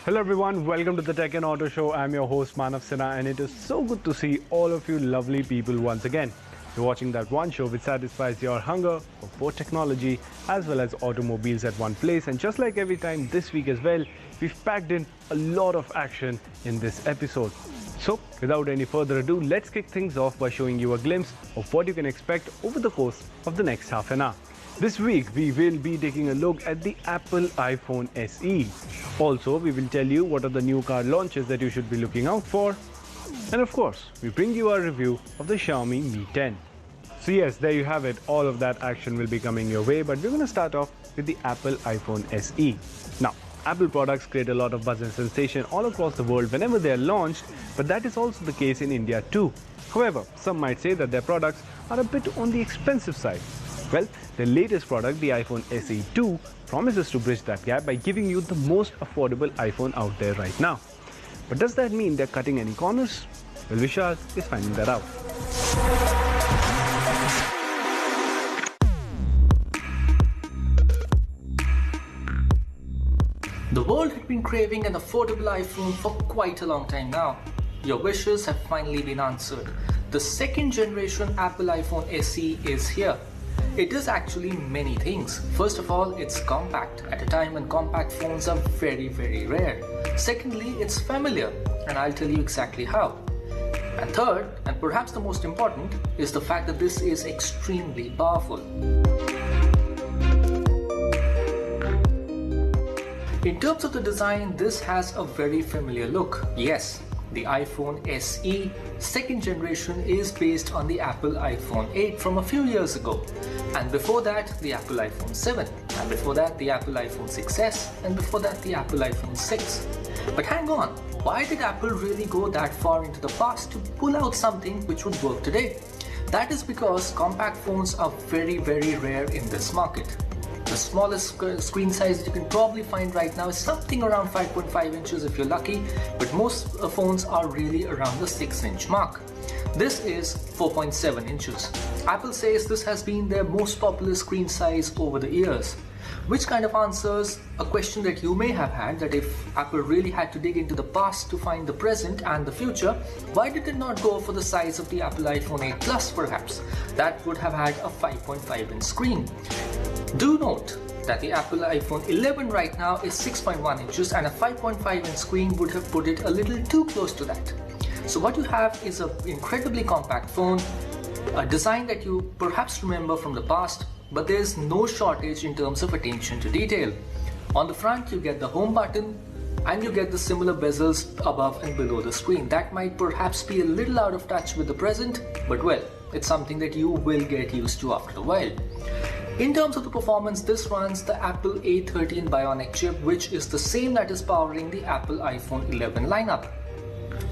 Hello everyone, welcome to the Tech and Auto Show. I'm your host Manav Sinha and it is so good to see all of you lovely people once again. You're watching that one show which satisfies your hunger for both technology as well as automobiles at one place, and just like every time this week as well, we've packed in a lot of action in this episode. So without any further ado, let's kick things off by showing you a glimpse of what you can expect over the course of the next half an hour. This week, we will be taking a look at the Apple iPhone SE. Also, we will tell you what are the new car launches that you should be looking out for. And of course, we bring you a review of the Xiaomi Mi 10. So yes, there you have it. All of that action will be coming your way, but we're going to start off with the Apple iPhone SE. Now, Apple products create a lot of buzz and sensation all across the world whenever they are launched, but that is also the case in India too. However, some might say that their products are a bit on the expensive side. Well, the latest product, the iPhone SE 2, promises to bridge that gap by giving you the most affordable iPhone out there right now. But does that mean they're cutting any corners? Well, Vishal is finding that out. The world had been craving an affordable iPhone for quite a long time now. Your wishes have finally been answered. The second generation Apple iPhone SE is here. It does actually many things. First of all, it's compact at a time when compact phones are very rare. Secondly, it's familiar, and I'll tell you exactly how. And third, and perhaps the most important, is the fact that this is extremely powerful. In terms of the design, this has a very familiar look. Yes, the iPhone SE second generation is based on the Apple iPhone 8 from a few years ago. And before that, the Apple iPhone 7. And before that, the Apple iPhone 6s. And before that, the Apple iPhone 6. But hang on, why did Apple really go that far into the past to pull out something which would work today? That is because compact phones are very rare in this market. The smallest screen size that you can probably find right now is something around 5.5 inches if you're lucky, but most phones are really around the 6-inch mark. This is 4.7 inches. Apple says this has been their most popular screen size over the years, which kind of answers a question that you may have had, that if Apple really had to dig into the past to find the present and the future, why did it not go for the size of the Apple iPhone 8 Plus perhaps? That would have had a 5.5-inch screen. Do note that the Apple iPhone 11 right now is 6.1 inches and a 5.5-inch screen would have put it a little too close to that. So what you have is an incredibly compact phone, a design that you perhaps remember from the past, but there's no shortage in terms of attention to detail. On the front you get the home button and you get the similar bezels above and below the screen. That might perhaps be a little out of touch with the present, but well, it's something that you will get used to after a while. In terms of the performance, this runs the Apple A13 Bionic chip, which is the same that is powering the Apple iPhone 11 lineup.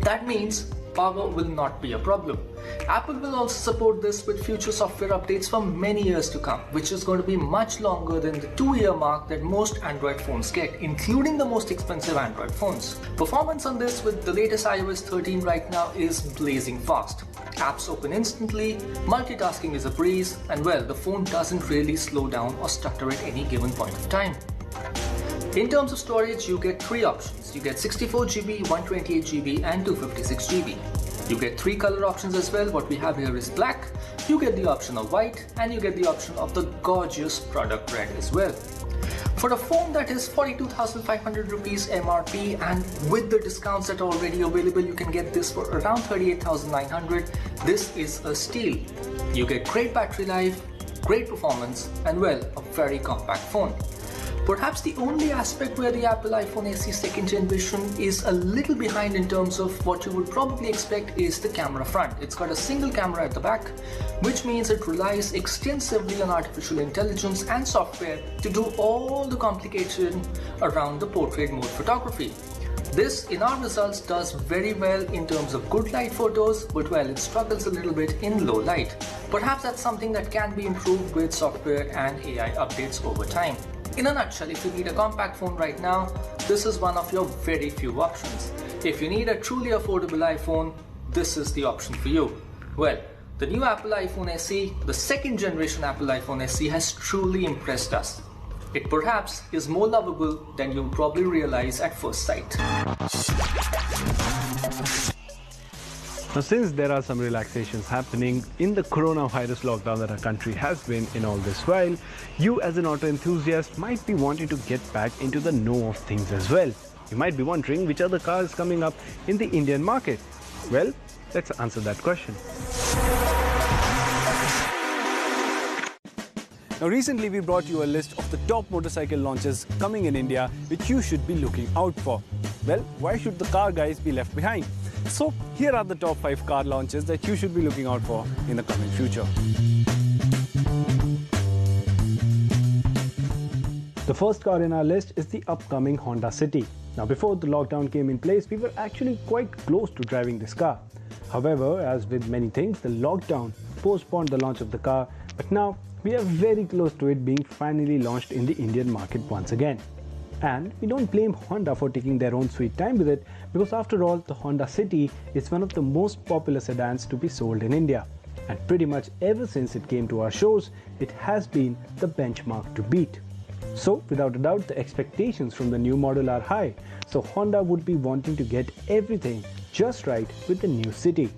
That means power will not be a problem. Apple will also support this with future software updates for many years to come, which is going to be much longer than the 2-year mark that most Android phones get, including the most expensive Android phones. Performance on this with the latest iOS 13 right now is blazing fast. Apps open instantly, multitasking is a breeze, and well, the phone doesn't really slow down or stutter at any given point of time. In terms of storage, you get 3 options. You get 64GB, 128GB and 256GB. You get 3 color options as well. What we have here is black, you get the option of white, and you get the option of the gorgeous product red as well. For a phone that is 42,500 rupees MRP, and with the discounts that are already available, you can get this for around 38,900. This is a steal. You get great battery life, great performance, and well, a very compact phone. Perhaps the only aspect where the Apple iPhone SE second generation is a little behind in terms of what you would probably expect is the camera front. It's got a single camera at the back, which means it relies extensively on artificial intelligence and software to do all the complication around the portrait mode photography. This, in our results, does very well in terms of good light photos, but well, it struggles a little bit in low light. Perhaps that's something that can be improved with software and AI updates over time. In a nutshell, if you need a compact phone right now, this is one of your very few options. If you need a truly affordable iPhone, this is the option for you. Well, the new Apple iPhone SE, the second generation Apple iPhone SE, has truly impressed us. It perhaps is more lovable than you'll probably realize at first sight. Now, since there are some relaxations happening in the coronavirus lockdown that our country has been in all this while, you as an auto enthusiast might be wanting to get back into the know of things as well. You might be wondering which other car is coming up in the Indian market. Well, let's answer that question. Now, recently we brought you a list of the top motorcycle launches coming in India which you should be looking out for. Well, why should the car guys be left behind? So, here are the top 5 car launches that you should be looking out for in the coming future. The first car in our list is the upcoming Honda City. Now, before the lockdown came in place, we were actually quite close to driving this car. However, as with many things, the lockdown postponed the launch of the car, but now we are very close to it being finally launched in the Indian market once again. And we don't blame Honda for taking their own sweet time with it, because after all, the Honda City is one of the most popular sedans to be sold in India. And pretty much ever since it came to our shows, it has been the benchmark to beat. So without a doubt, the expectations from the new model are high. So Honda would be wanting to get everything just right with the new City.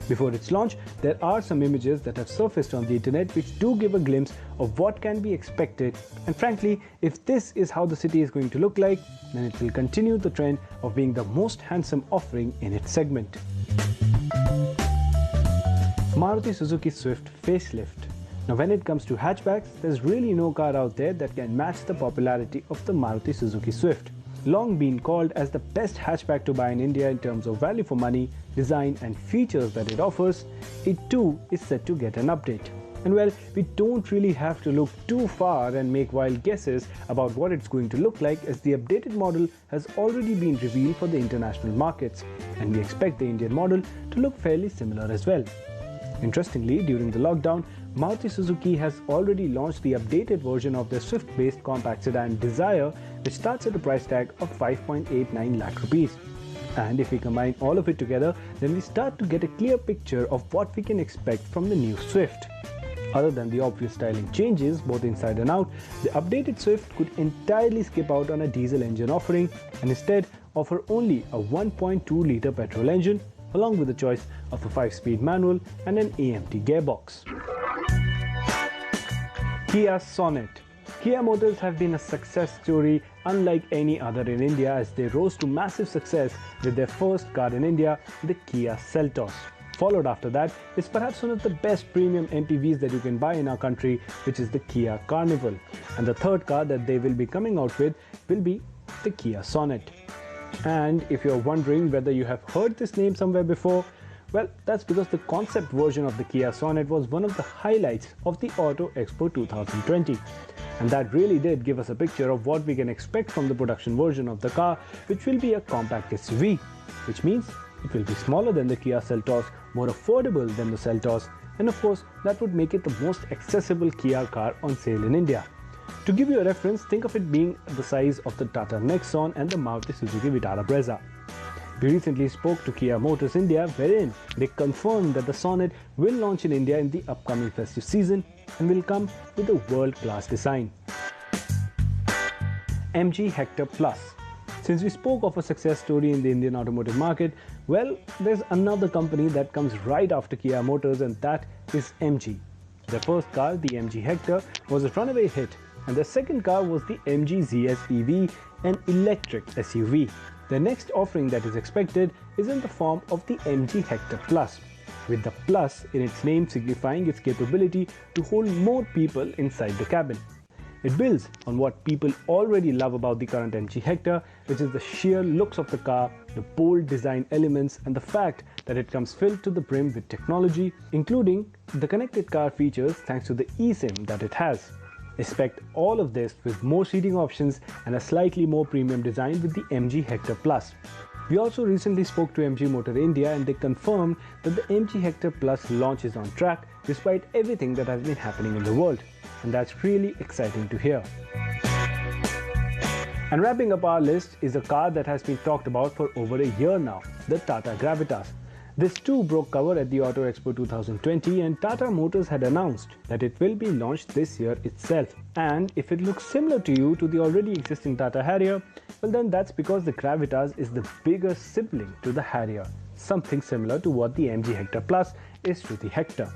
Before its launch, there are some images that have surfaced on the internet which do give a glimpse of what can be expected, and frankly, if this is how the City is going to look like, then it will continue the trend of being the most handsome offering in its segment. Maruti Suzuki Swift facelift. Now, when it comes to hatchbacks, there's really no car out there that can match the popularity of the Maruti Suzuki Swift. Long been called as the best hatchback to buy in India in terms of value for money, design and features that it offers, it too is set to get an update. And well, we don't really have to look too far and make wild guesses about what it's going to look like, as the updated model has already been revealed for the international markets, and we expect the Indian model to look fairly similar as well. Interestingly, during the lockdown, Maruti Suzuki has already launched the updated version of their Swift-based compact sedan Dzire, which starts at a price tag of 5.89 lakh rupees. And if we combine all of it together, then we start to get a clear picture of what we can expect from the new Swift. Other than the obvious styling changes, both inside and out, the updated Swift could entirely skip out on a diesel engine offering and instead offer only a 1.2-litre petrol engine, along with the choice of a 5-speed manual and an AMT gearbox. Kia Sonet. Kia Motors have been a success story unlike any other in India, as they rose to massive success with their first car in India, the Kia Seltos. Followed after that is perhaps one of the best premium MPVs that you can buy in our country, which is the Kia Carnival. And the third car that they will be coming out with will be the Kia Sonet. And if you're wondering whether you have heard this name somewhere before, well, that's because the concept version of the Kia Sonet was one of the highlights of the Auto Expo 2020. And that really did give us a picture of what we can expect from the production version of the car, which will be a compact SUV, which means it will be smaller than the Kia Seltos, more affordable than the Seltos, and of course, that would make it the most accessible Kia car on sale in India. To give you a reference, think of it being the size of the Tata Nexon and the Maruti Suzuki Vitara Brezza. We recently spoke to Kia Motors India, wherein they confirmed that the Sonet will launch in India in the upcoming festive season and will come with a world-class design. MG Hector Plus. Since we spoke of a success story in the Indian automotive market, well, there's another company that comes right after Kia Motors, and that is MG. Their first car, the MG Hector, was a runaway hit, and their second car was the MG ZS EV, an electric SUV. The next offering that is expected is in the form of the MG Hector Plus, with the plus in its name signifying its capability to hold more people inside the cabin. It builds on what people already love about the current MG Hector, which is the sheer looks of the car, the bold design elements, and the fact that it comes filled to the brim with technology, including the connected car features thanks to the eSIM that it has. Expect all of this with more seating options and a slightly more premium design with the MG Hector Plus. We also recently spoke to MG Motor India, and they confirmed that the MG Hector Plus launch is on track despite everything that has been happening in the world. And that's really exciting to hear. And wrapping up our list is a car that has been talked about for over a year now, the Tata Gravitas. This too broke cover at the Auto Expo 2020, and Tata Motors had announced that it will be launched this year itself. And if it looks similar to you to the already existing Tata Harrier, well then that's because the Gravitas is the bigger sibling to the Harrier, something similar to what the MG Hector Plus is to the Hector.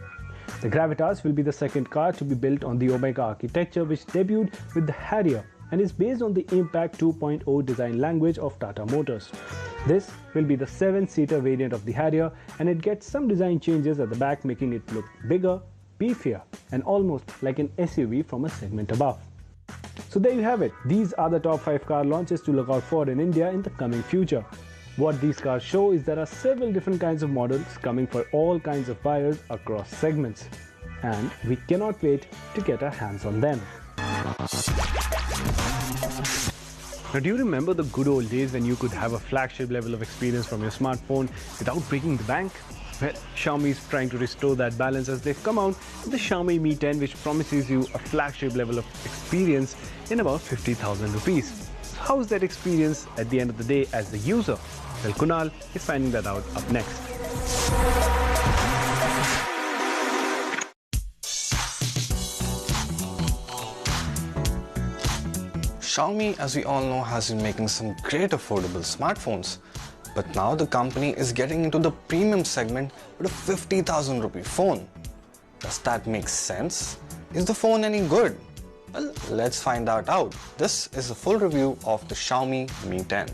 The Gravitas will be the second car to be built on the Omega architecture, which debuted with the Harrier and is based on the Impact 2.0 design language of Tata Motors. This will be the 7-seater variant of the Harrier, and it gets some design changes at the back, making it look bigger, beefier, and almost like an SUV from a segment above. So there you have it. These are the top 5 car launches to look out for in India in the coming future. What these cars show is there are several different kinds of models coming for all kinds of buyers across segments, and we cannot wait to get our hands on them. Now, do you remember the good old days when you could have a flagship level of experience from your smartphone without breaking the bank? Well, Xiaomi is trying to restore that balance as they've come out with the Xiaomi Mi 10, which promises you a flagship level of experience in about 50,000 rupees. So how is that experience at the end of the day as the user? Well, Kunal is finding that out up next. Xiaomi, as we all know, has been making some great affordable smartphones. But now the company is getting into the premium segment with a 50,000 rupee phone. Does that make sense? Is the phone any good? Well, let's find that out. This is a full review of the Xiaomi Mi 10.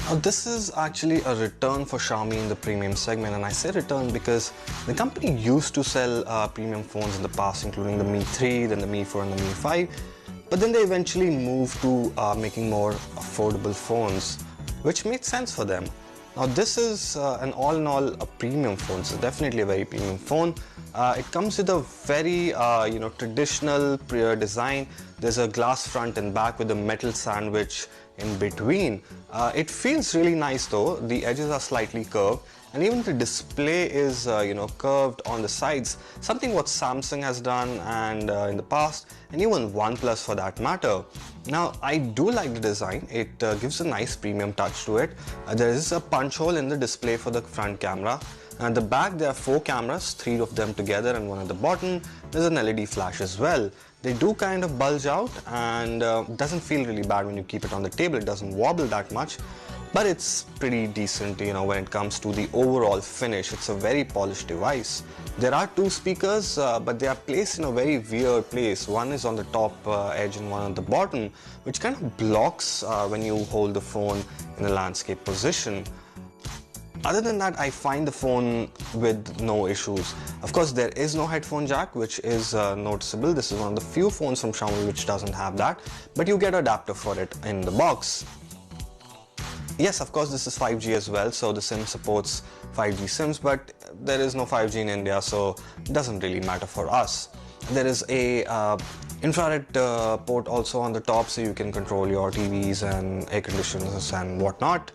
Now, this is actually a return for Xiaomi in the premium segment, and I say return because the company used to sell premium phones in the past, including the Mi 3, then the Mi 4 and the Mi 5, but then they eventually moved to making more affordable phones, which made sense for them. Now, this is an all-in-all a premium phone. It's definitely a very premium phone. It comes with a very traditional design. There's a glass front and back with a metal sandwich in between. It feels really nice though. The edges are slightly curved, and even the display is curved on the sides, something what Samsung has done and in the past, and even OnePlus for that matter. Now, I do like the design. It gives a nice premium touch to it. There is a punch hole in the display for the front camera. At the back there are 4 cameras, 3 of them together and 1 at the bottom. There's an LED flash as well. They do kind of bulge out, and doesn't feel really bad when you keep it on the table. It doesn't wobble that much, but it's pretty decent, when it comes to the overall finish. It's a very polished device. There are 2 speakers, but they are placed in a very weird place. One is on the top edge and one on the bottom, which kind of blocks when you hold the phone in a landscape position. Other than that, I find the phone with no issues. Of course, there is no headphone jack, which is noticeable. This is one of the few phones from Xiaomi which doesn't have that, but you get an adapter for it in the box. Yes, of course, this is 5G as well, so the SIM supports 5G SIMs, but there is no 5G in India, so it doesn't really matter for us. There is a infrared port also on the top, so you can control your TVs and air conditioners and whatnot.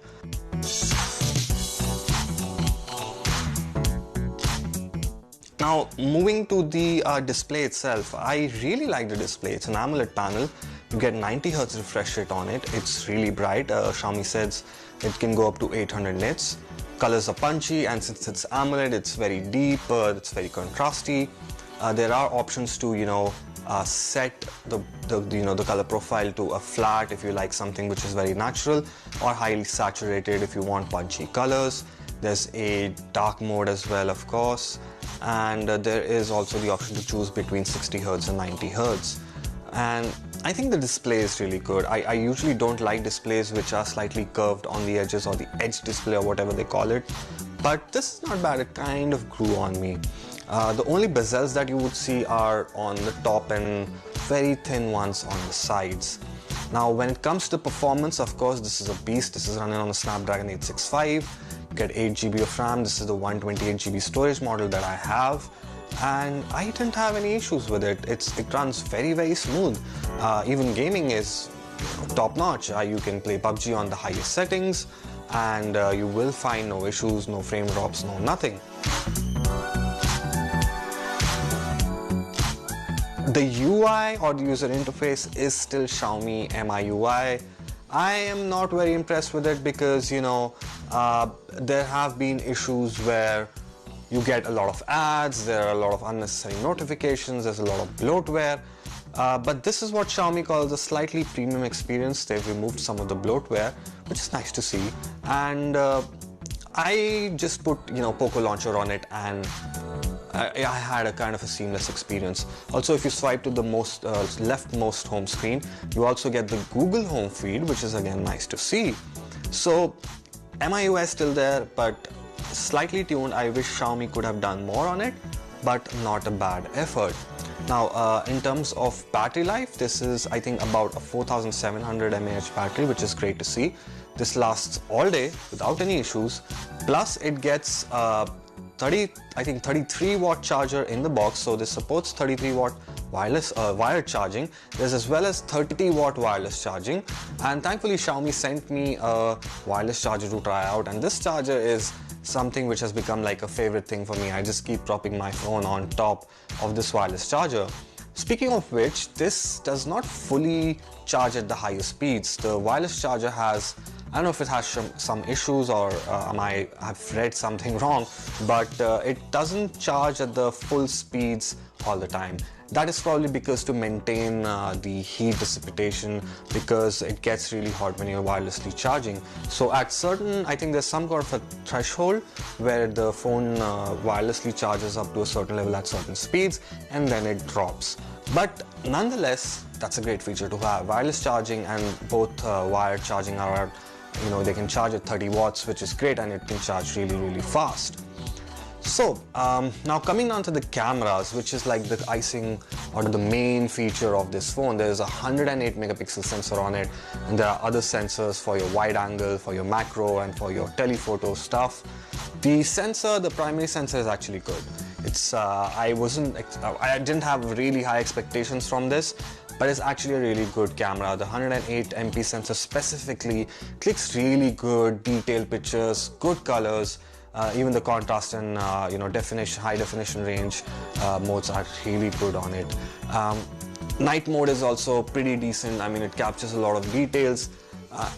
Now, moving to the display itself, I really like the display. It's an AMOLED panel. You get 90Hz refresh rate on it. It's really bright. Xiaomi says it can go up to 800 nits. Colors are punchy, and since it's AMOLED, it's very deep, it's very contrasty. There are options to, set the color profile to a flat if you like something which is very natural, or highly saturated if you want punchy colors. There's a dark mode as well, of course, and there is also the option to choose between 60Hz and 90Hz. And I think the display is really good. I usually don't like displays which are slightly curved on the edges, or the edge display, or whatever they call it, but this is not bad. It kind of grew on me. The only bezels that you would see are on the top and very thin ones on the sides. Now, when it comes to performance, of course, this is a beast. This is running on the Snapdragon 865. You get 8GB of RAM. This is the 128GB storage model that I have, and I didn't have any issues with it. It runs very, very smooth. Even gaming is top notch. You can play PUBG on the highest settings, and you will find no issues, no frame drops, no nothing. The UI or the user interface is still Xiaomi MIUI. I am not very impressed with it because, you know, there have been issues where you get a lot of ads, there are a lot of unnecessary notifications, there's a lot of bloatware. But this is what Xiaomi calls a slightly premium experience. They've removed some of the bloatware, which is nice to see. And I just put, you know, Poco Launcher on it, and I had a kind of a seamless experience. Also, if you swipe to the leftmost home screen, you also get the Google home feed, which is again nice to see. So MIUI is still there, but slightly tuned. I wish Xiaomi could have done more on it, but not a bad effort. Now, in terms of battery life, this is, I think, about a 4700 mAh battery, which is great to see. This lasts all day without any issues. Plus, it gets 33 watt charger in the box, so this supports 33 watt wireless wired charging. There's as well as 30 watt wireless charging, and thankfully Xiaomi sent me a wireless charger to try out, and this charger is something which has become like a favorite thing for me. I just keep propping my phone on top of this wireless charger. Speaking of which, this does not fully charge at the highest speeds. The wireless charger has, I don't know if it has some issues, or I have read something wrong, but it doesn't charge at the full speeds all the time. That is probably because to maintain the heat dissipation, because it gets really hot when you're wirelessly charging. So at certain, I think there's some kind of a threshold where the phone wirelessly charges up to a certain level at certain speeds, and then it drops. But nonetheless, that's a great feature to have. Wireless charging and both wired charging are, you know, they can charge at 30 watts, which is great, and it can charge really, really fast. So now coming down to the cameras, which is like the icing or the main feature of this phone. There's a 108 megapixel sensor on it, and there are other sensors for your wide angle, for your macro, and for your telephoto stuff. The sensor, the primary sensor, is actually good. It's I didn't have really high expectations from this, but it's actually a really good camera. The 108 MP sensor specifically clicks really good, detailed pictures, good colors. Even the contrast and high definition range modes are really good on it. Night mode is also pretty decent. I mean, it captures a lot of details.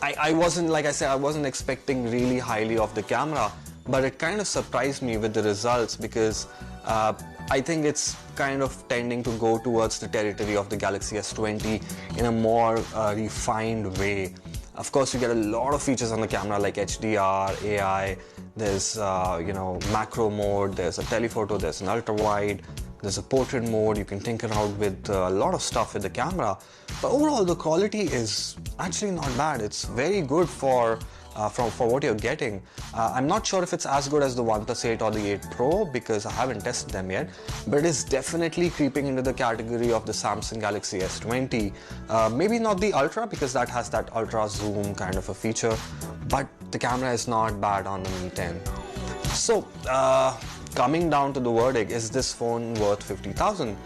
I wasn't, like I said, I wasn't expecting really highly of the camera, but it kind of surprised me with the results, because I think it's kind of tending to go towards the territory of the Galaxy S20 in a more refined way. Of course, you get a lot of features on the camera like HDR, AI, there's macro mode, there's a telephoto, there's an ultra wide, there's a portrait mode. You can tinker around with a lot of stuff with the camera. But overall, the quality is actually not bad. It's very good for what you're getting. I'm not sure if it's as good as the OnePlus 8 or the 8 Pro, because I haven't tested them yet, but it is definitely creeping into the category of the Samsung Galaxy S20. Maybe not the Ultra, because that has that ultra zoom kind of a feature, but the camera is not bad on the Mi 10. So, coming down to the verdict, is this phone worth 50,000?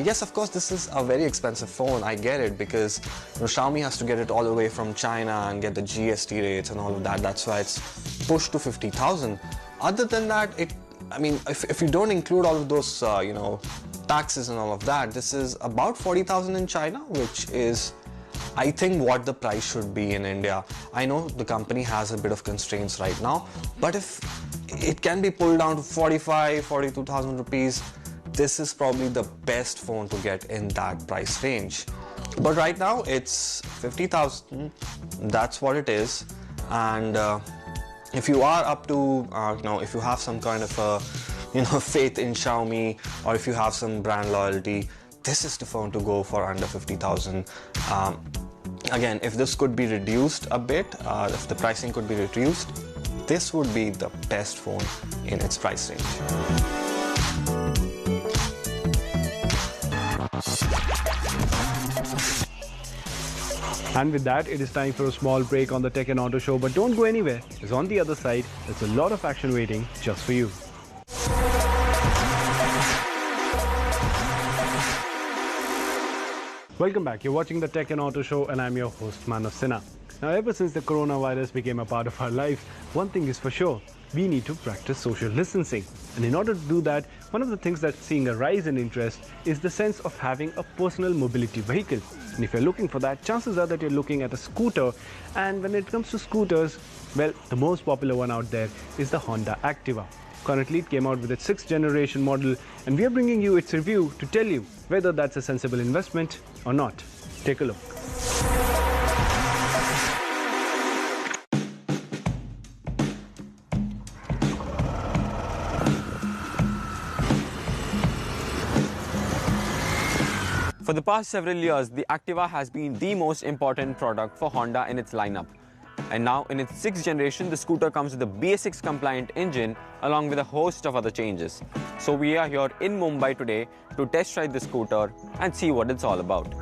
Yes, of course, this is a very expensive phone. I get it, because Xiaomi has to get it all the way from China and get the GST rates and all of that. That's why it's pushed to 50,000. Other than that, if you don't include all of those, taxes and all of that, this is about 40,000 in China, which is, I think, what the price should be in India. I know the company has a bit of constraints right now, but if it can be pulled down to 42,000 rupees, this is probably the best phone to get in that price range. But right now it's 50,000, that's what it is. And if you are up to, if you have some kind of faith in Xiaomi, or if you have some brand loyalty, this is the phone to go for under 50,000. Again, if this could be reduced a bit, if the pricing could be reduced, this would be the best phone in its price range. And with that, it is time for a small break on the Tech and Auto Show, but don't go anywhere, because on the other side, there's a lot of action waiting just for you. Welcome back. You're watching the Tech and Auto Show, and I'm your host, Manav Sinha. Now, ever since the coronavirus became a part of our life, one thing is for sure, we need to practice social distancing. And in order to do that, one of the things that's seeing a rise in interest is the sense of having a personal mobility vehicle. And if you're looking for that, chances are that you're looking at a scooter. And when it comes to scooters, well, the most popular one out there is the Honda Activa. Currently, it came out with its 6th generation model, and we are bringing you its review to tell you whether that's a sensible investment or not. Take a look. For the past several years, the Activa has been the most important product for Honda in its lineup. And now, in its 6th generation, the scooter comes with a BS6 compliant engine along with a host of other changes. So we are here in Mumbai today to test ride the scooter and see what it's all about.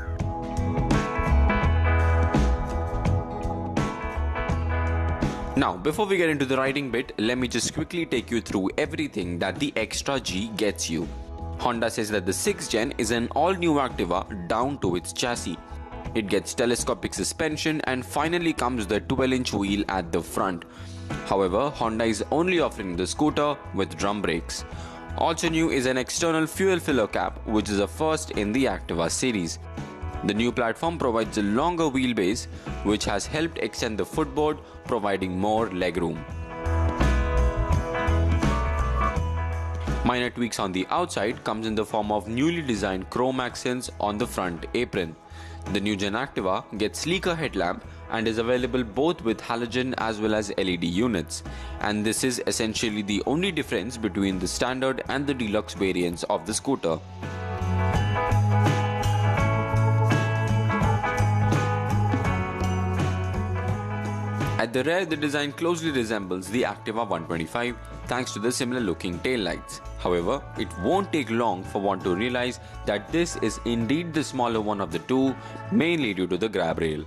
Now, before we get into the riding bit, let me just quickly take you through everything that the Extra G gets you. Honda says that the 6th gen is an all-new Activa down to its chassis. It gets telescopic suspension and finally comes with a 12-inch wheel at the front. However, Honda is only offering the scooter with drum brakes. Also new is an external fuel filler cap, which is a first in the Activa series. The new platform provides a longer wheelbase, which has helped extend the footboard, providing more legroom. Minor tweaks on the outside comes in the form of newly designed chrome accents on the front apron. The new Gen Activa gets sleeker headlamp and is available both with halogen as well as LED units. And this is essentially the only difference between the standard and the deluxe variants of the scooter. At the rear, the design closely resembles the Activa 125 thanks to the similar looking taillights. However, it won't take long for one to realize that this is indeed the smaller one of the two, mainly due to the grab rail.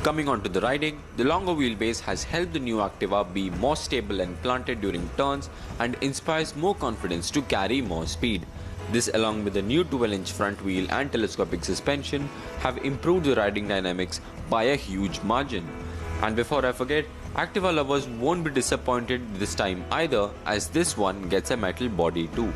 Coming on to the riding, the longer wheelbase has helped the new Activa be more stable and planted during turns and inspires more confidence to carry more speed. This, along with the new 12-inch front wheel and telescopic suspension, have improved the riding dynamics by a huge margin. And before I forget, Activa lovers won't be disappointed this time either, as this one gets a metal body too.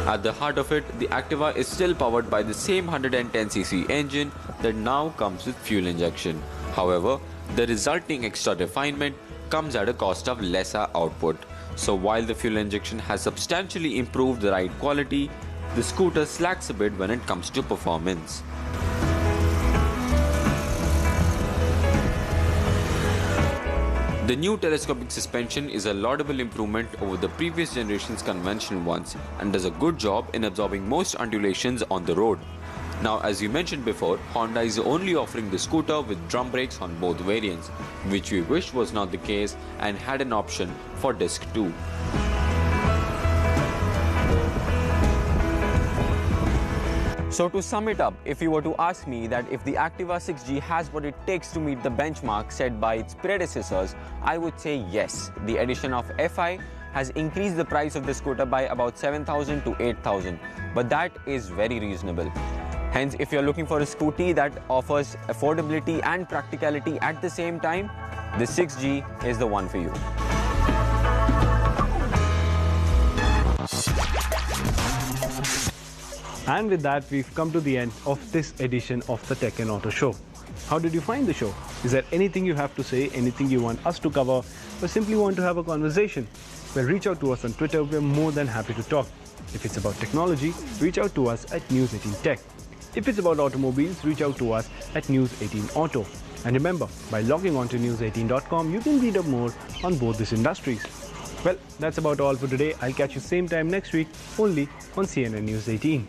At the heart of it, the Activa is still powered by the same 110cc engine that now comes with fuel injection. However, the resulting extra refinement comes at a cost of lesser output. So while the fuel injection has substantially improved the ride quality, the scooter slacks a bit when it comes to performance. The new telescopic suspension is a laudable improvement over the previous generation's conventional ones and does a good job in absorbing most undulations on the road. Now, as you mentioned before, Honda is only offering the scooter with drum brakes on both variants, which we wished was not the case and had an option for disc too. So to sum it up, if you were to ask me that if the Activa 6G has what it takes to meet the benchmark set by its predecessors, I would say yes. The addition of FI has increased the price of the scooter by about 7,000 to 8,000, but that is very reasonable. Hence, if you're looking for a scooty that offers affordability and practicality at the same time, the 6G is the one for you. And with that, we've come to the end of this edition of the Tech and Auto Show. How did you find the show? Is there anything you have to say, anything you want us to cover, or simply want to have a conversation? Well, reach out to us on Twitter. We're more than happy to talk. If it's about technology, reach out to us at News 18 Tech. If it's about automobiles, reach out to us at News 18 Auto. And remember, by logging on to news18.com, you can read up more on both these industries. Well, that's about all for today. I'll catch you same time next week, only on CNN News 18.